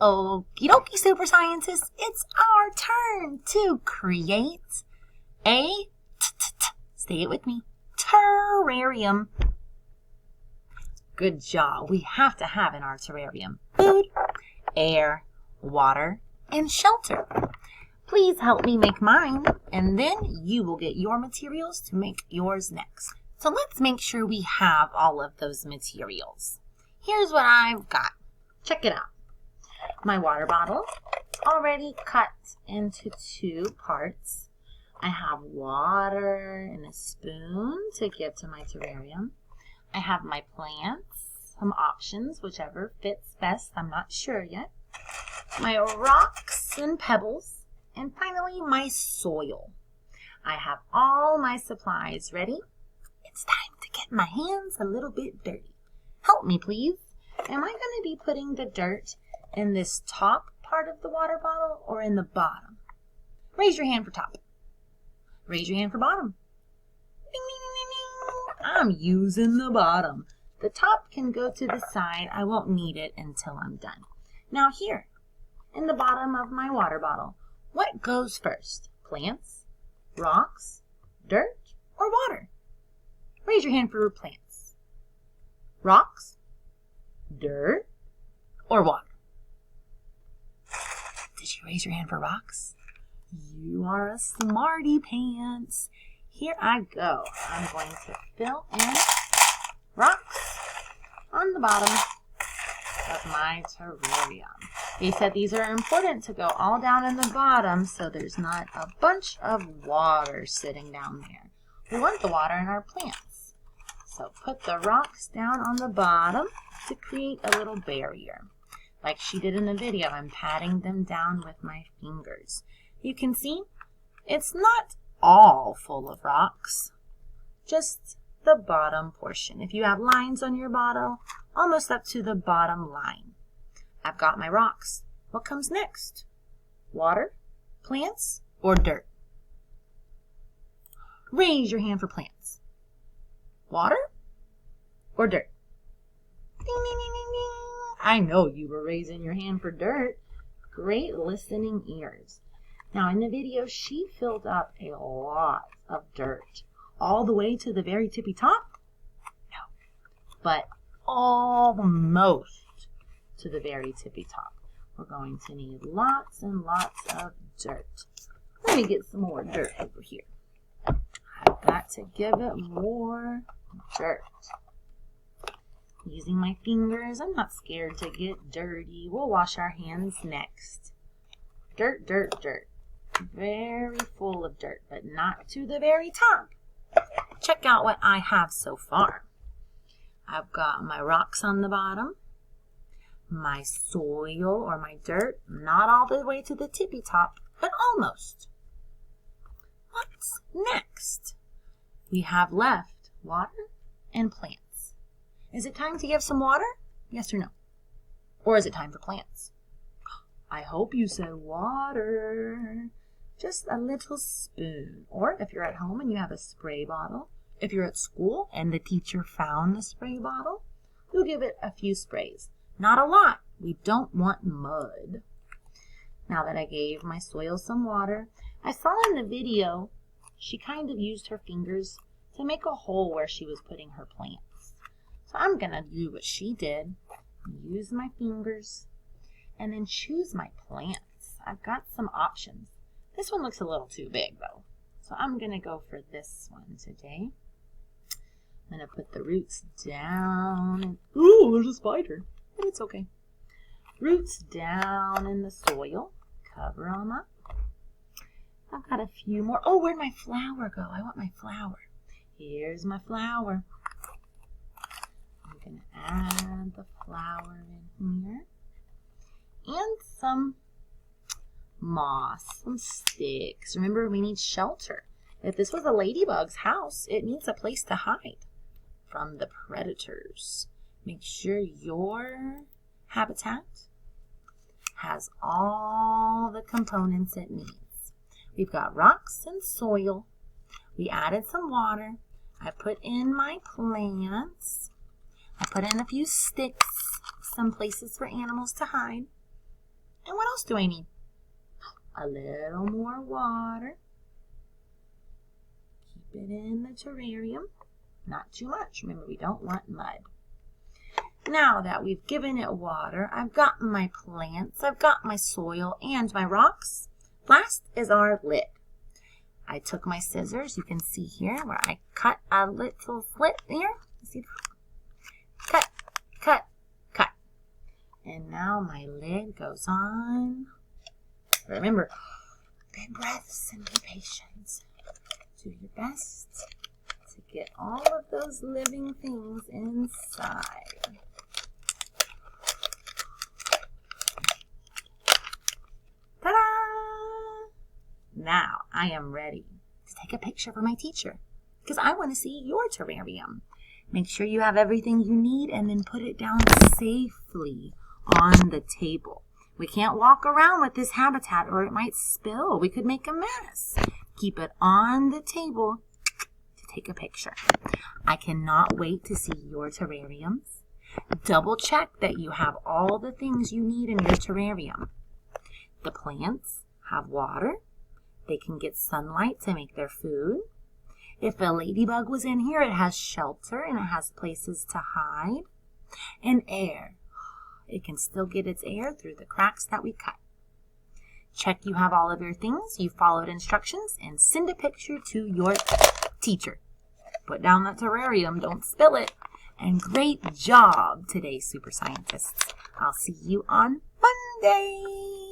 Okie dokie, super scientists, it's our turn to create a, say it with me, terrarium. Good job. We have to have in our terrarium food, air, water, and shelter. Please help me make mine, and then you will get your materials to make yours next. So let's make sure we have all of those materials. Here's what I've got. Check it out. My water bottle, already cut into 2 parts. I have water and a spoon to give to my terrarium. I have my plants, some options, whichever fits best, I'm not sure yet. My rocks and pebbles, and finally my soil. I have all my supplies ready. It's time to get my hands a little bit dirty. Help me, please. Am I going to be putting the dirt in this top part of the water bottle or in the bottom? Raise your hand for top. Raise your hand for bottom. Ding, ding, ding, ding, ding. I'm using the bottom. The top can go to the side. I won't need it until I'm done. Now here, in the bottom of my water bottle, what goes first? Plants, rocks, dirt, or water? Raise your hand for plants. Rocks, dirt, or water? Did you raise your hand for rocks? You are a smarty pants. Here I go. I'm going to fill in rocks on the bottom of my terrarium. They said these are important to go all down in the bottom so there's not a bunch of water sitting down there. We want the water in our plants. So put the rocks down on the bottom to create a little barrier. Like she did in the video, I'm patting them down with my fingers. You can see it's not all full of rocks, just the bottom portion. If you have lines on your bottle, almost up to the bottom line. I've got my rocks. What comes next? Water, plants, or dirt? Raise your hand for plants. Water or dirt? Ding, ding, ding, ding, ding. I know you were raising your hand for dirt. Great listening ears. Now in the video, she filled up a lot of dirt. All the way to the very tippy top? No. But almost to the very tippy top. We're going to need lots and lots of dirt. Let me get some more dirt over here. I've got to give it more dirt. Using my fingers, I'm not scared to get dirty. We'll wash our hands next. Dirt, dirt, dirt. Very full of dirt, but not to the very top. Check out what I have so far. I've got my rocks on the bottom, my soil or my dirt, not all the way to the tippy top, but almost. What's next? We have left water and plants. Is it time to give some water? Yes or no? Or is it time for plants? I hope you said water. Just a little spoon. Or if you're at home and you have a spray bottle, if you're at school and the teacher found the spray bottle, you'll give it a few sprays. Not a lot. We don't want mud. Now that I gave my soil some water, I saw in the video she kind of used her fingers to make a hole where she was putting her plants. So I'm going to do what she did. Use my fingers and then choose my plants. I've got some options. This one looks a little too big though. So I'm going to go for this one today. I'm going to put the roots down. Ooh, there's a spider. But it's okay. Roots down in the soil. Cover them up. I've got a few more. Oh, where'd my flower go? I want my flower. Here's my flower. I'm going to add the flower in here. And some moss, some sticks. Remember, we need shelter. If this was a ladybug's house, it needs a place to hide from the predators. Make sure your habitat has all the components it needs. We've got rocks and soil. We added some water. I put in my plants. I put in a few sticks, some places for animals to hide. And what else do I need? A little more water. Keep it in the terrarium. Not too much. Remember, we don't want mud. Now that we've given it water, I've got my plants, I've got my soil and my rocks. Last is our lid. I took my scissors, you can see here where I cut a little slit here. See that? Cut, cut, cut. And now my lid goes on. Remember, big breaths and be patient. Do your best to get all of those living things inside. Ta-da! Now I am ready to take a picture for my teacher because I want to see your terrarium. Make sure you have everything you need and then put it down safely on the table. We can't walk around with this habitat or it might spill. We could make a mess. Keep it on the table to take a picture. I cannot wait to see your terrariums. Double check that you have all the things you need in your terrarium. The plants have water. They can get sunlight to make their food. If a ladybug was in here, it has shelter and it has places to hide. And air. It can still get its air through the cracks that we cut. Check you have all of your things, you followed instructions, and send a picture to your teacher. Put down that terrarium, don't spill it. And great job today, super scientists. I'll see you on Monday.